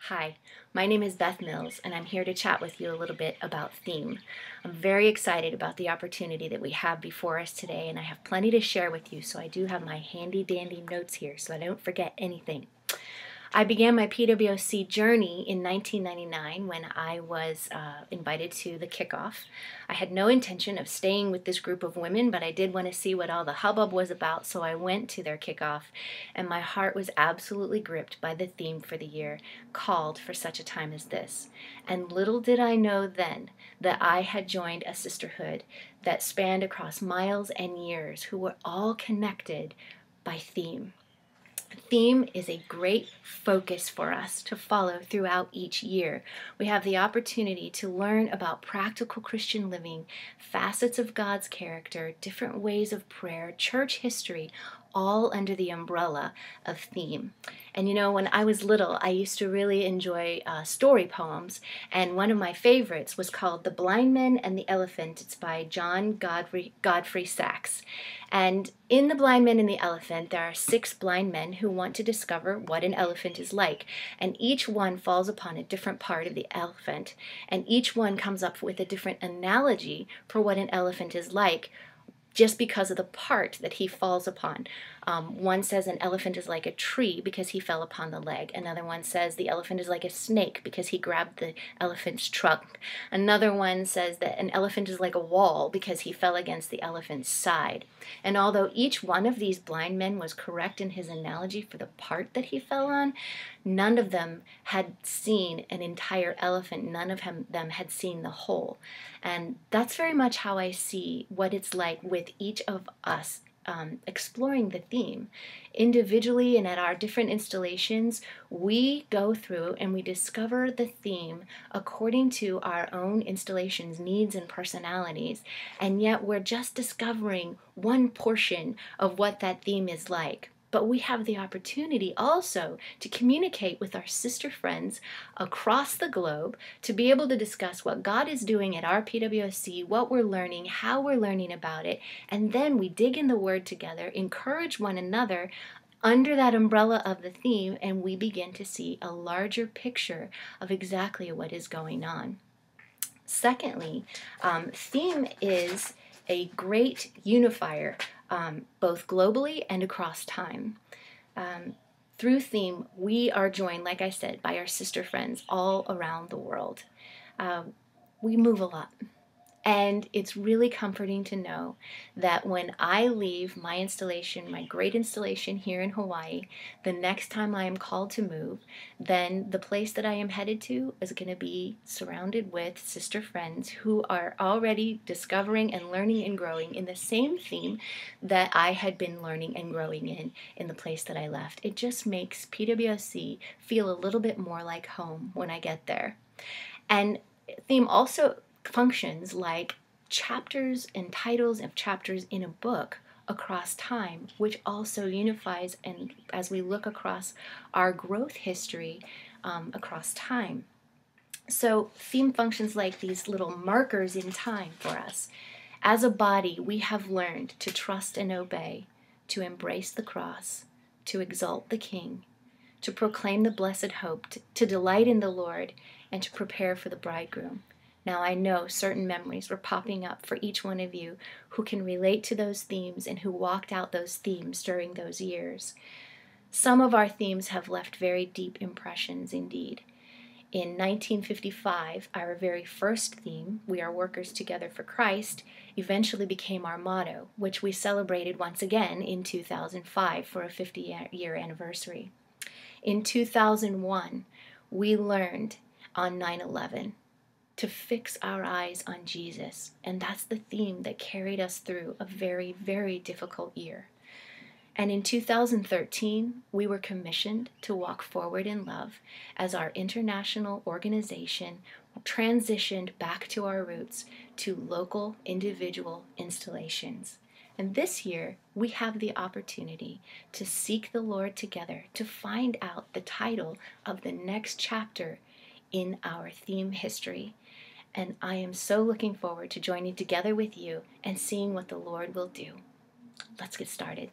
Hi, my name is Beth Mills, and I'm here to chat with you a little bit about theme. I'm very excited about the opportunity that we have before us today, and I have plenty to share with you, so I do have my handy-dandy notes here so I don't forget anything. I began my PWOC journey in 1999 when I was invited to the kickoff. I had no intention of staying with this group of women, but I did want to see what all the hubbub was about, so I went to their kickoff, and my heart was absolutely gripped by the theme for the year, called for such a time as this. And little did I know then that I had joined a sisterhood that spanned across miles and years, who were all connected by theme. Theme is a great focus for us to follow throughout each year. We have the opportunity to learn about practical Christian living, facets of God's character, different ways of prayer, church history, all under the umbrella of theme. And you know, when I was little, I used to really enjoy story poems, and one of my favorites was called The Blind Men and the Elephant. It's by John Godfrey Sachs. And in The Blind Men and the Elephant, there are 6 blind men who want to discover what an elephant is like, and each one falls upon a different part of the elephant, and each one comes up with a different analogy for what an elephant is like, just because of the part that he falls upon. One says an elephant is like a tree because he fell upon the leg. Another one says the elephant is like a snake because he grabbed the elephant's trunk. Another one says that an elephant is like a wall because he fell against the elephant's side. And although each one of these blind men was correct in his analogy for the part that he fell on, none of them had seen an entire elephant. None of them had seen the whole. And that's very much how I see what it's like with each of us exploring the theme. Individually and at our different installations, we go through and we discover the theme according to our own installation's needs and personalities, and yet we're just discovering one portion of what that theme is like. But we have the opportunity also to communicate with our sister friends across the globe to be able to discuss what God is doing at our PWOC, what we're learning, how we're learning about it, and then we dig in the Word together, encourage one another under that umbrella of the theme, and we begin to see a larger picture of exactly what is going on. Secondly, theme is a great unifier, both globally and across time. Through theme, we are joined, like I said, by our sister friends all around the world. We move a lot. And it's really comforting to know that when I leave my installation, my great installation here in Hawaii, the next time I am called to move, then the place that I am headed to is going to be surrounded with sister friends who are already discovering and learning and growing in the same theme that I had been learning and growing in the place that I left. It just makes PWOC feel a little bit more like home when I get there. And theme also functions like chapters and titles of chapters in a book across time, which also unifies, and as we look across our growth history across time. So theme functions like these little markers in time for us. As a body, we have learned to trust and obey, to embrace the cross, to exalt the King, to proclaim the blessed hope, to delight in the Lord, and to prepare for the bridegroom. Now, I know certain memories were popping up for each one of you who can relate to those themes and who walked out those themes during those years. Some of our themes have left very deep impressions indeed. In 1955, our very first theme, We Are Workers Together for Christ, eventually became our motto, which we celebrated once again in 2005 for a 50-year anniversary. In 2001, we learned on 9/11 to fix our eyes on Jesus, and that's the theme that carried us through a very, very difficult year. And in 2013, we were commissioned to walk forward in love as our international organization transitioned back to our roots to local individual installations. And this year, we have the opportunity to seek the Lord together to find out the title of the next chapter in our theme history. And I am so looking forward to joining together with you and seeing what the Lord will do. Let's get started.